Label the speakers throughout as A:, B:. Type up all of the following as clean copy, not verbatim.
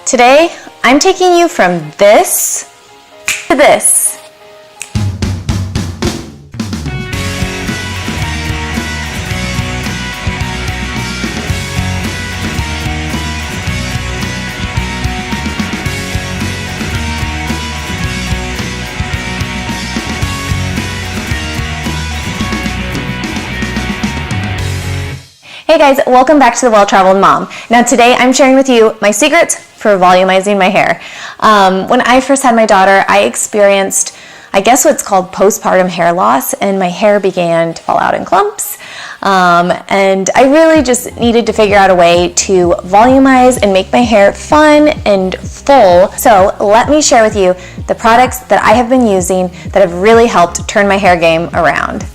A: Today, I'm taking you from this to this. Hey guys, welcome back to The Well-Traveled Mom. Now today I'm sharing with you my secrets for volumizing my hair. When I first had my daughter, I experienced, I guess what's called postpartum hair loss, and my hair began to fall out in clumps. And I really just needed to figure out a way to volumize and make my hair fun and full. So let me share with you the products that I have been using that have really helped turn my hair game around.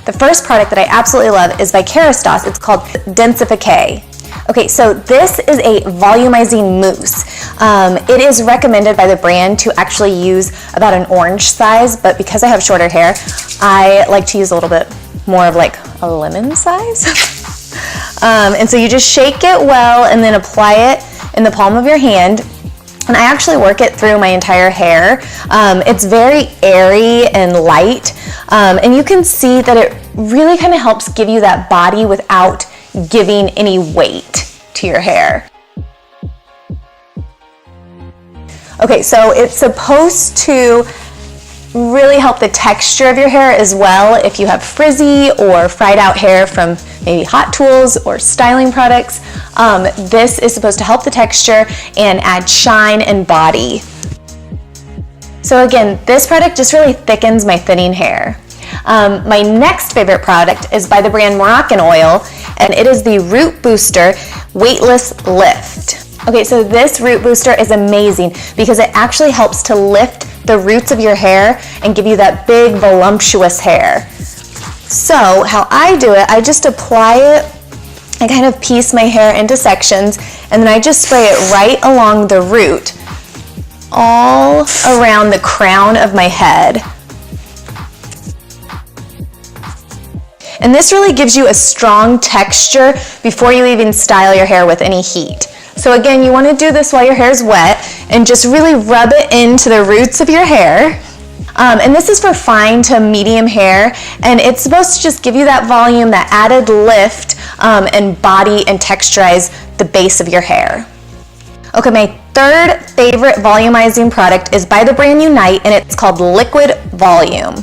A: The first product that I absolutely love is by Kerastase. It's called Densification. Okay, so this is a volumizing mousse. It is recommended by the brand to actually use about an orange size, but because I have shorter hair, I like to use a little bit more of like a lemon size. And so you just shake it well and then apply it in the palm of your hand. And I actually work it through my entire hair. It's very airy and light, and you can see that it really kind of helps give you that body without giving any weight to your hair. Okay, so it's supposed to really help the texture of your hair as well if you have frizzy or fried out hair from maybe hot tools or styling products. This is supposed to help the texture and add shine and body. So again, this product just really thickens my thinning hair. My next favorite product is by the brand Moroccan oil, and it is the Root Booster Weightless Lift. Okay, so this root booster is amazing because it actually helps to lift the roots of your hair and give you that big voluptuous hair. So how I do it, I just apply it and kind of piece my hair into sections, and then I just spray it right along the root, all around the crown of my head. And this really gives you a strong texture before you even style your hair with any heat. So again, you want to do this while your hair is wet and just really rub it into the roots of your hair. And this is for fine to medium hair, and it's supposed to just give you that volume, that added lift, and body and texturize the base of your hair. Okay, my third favorite volumizing product is by the brand Unite, and it's called Liquid Volume.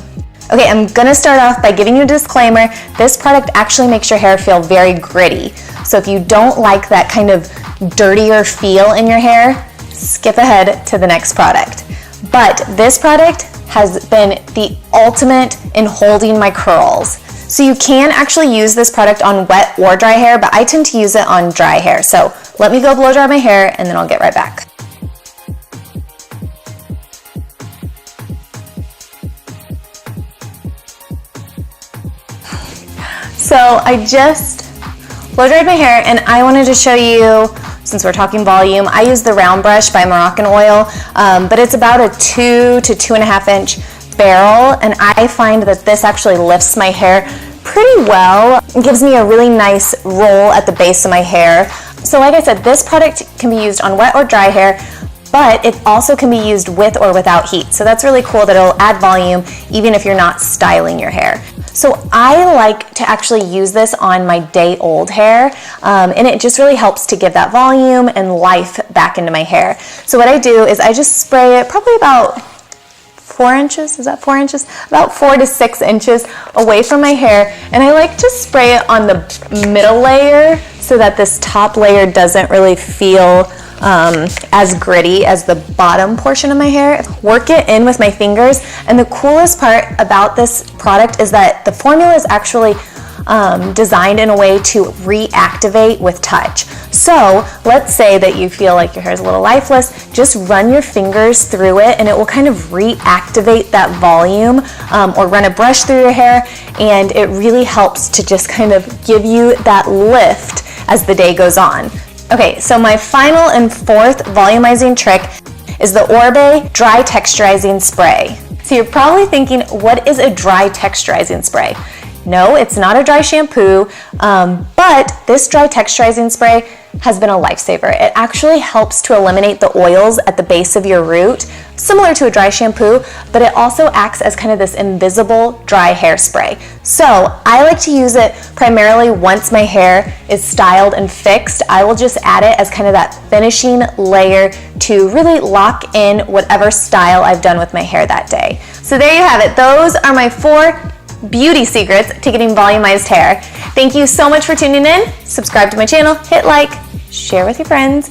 A: Okay, I'm gonna start off by giving you a disclaimer. This product actually makes your hair feel very gritty. So if you don't like that kind of dirtier feel in your hair, skip ahead to the next product. But this product has been the ultimate in holding my curls. So you can actually use this product on wet or dry hair, but I tend to use it on dry hair. So let me go blow dry my hair and then I'll get right back. So I just blow dried my hair, and I wanted to show you, since we're talking volume, I use the round brush by Moroccan oil, but it's about a 2 to 2.5 inch barrel, and I find that this actually lifts my hair pretty well. It gives me a really nice roll at the base of my hair. So like I said, this product can be used on wet or dry hair, but it also can be used with or without heat. So that's really cool that it'll add volume even if you're not styling your hair. So I like to actually use this on my day-old hair, and it just really helps to give that volume and life back into my hair. So what I do is I just spray it probably about 4 inches, is that 4 inches? About 4 to 6 inches away from my hair, and I like to spray it on the middle layer so that this top layer doesn't really feel as gritty as the bottom portion of my hair. Work it in with my fingers, and the coolest part about this product is that the formula is actually designed in a way to reactivate with touch. So let's say that you feel like your hair is a little lifeless, just run your fingers through it and it will kind of reactivate that volume, or run a brush through your hair, and it really helps to just kind of give you that lift as the day goes on. Okay, so my final and fourth volumizing trick is the Orbe Dry Texturizing Spray. So you're probably thinking, what is a dry texturizing spray? No, it's not a dry shampoo, but this dry texturizing spray has been a lifesaver. It actually helps to eliminate the oils at the base of your root, similar to a dry shampoo, but it also acts as kind of this invisible dry hairspray. So I like to use it primarily once my hair is styled and fixed. I will just add it as kind of that finishing layer to really lock in whatever style I've done with my hair that day. So there you have it. Those are my 4 beauty secrets to getting volumized hair. Thank you so much for tuning in. Subscribe to my channel, hit like, share with your friends,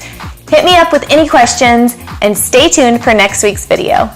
A: hit me up with any questions, and stay tuned for next week's video.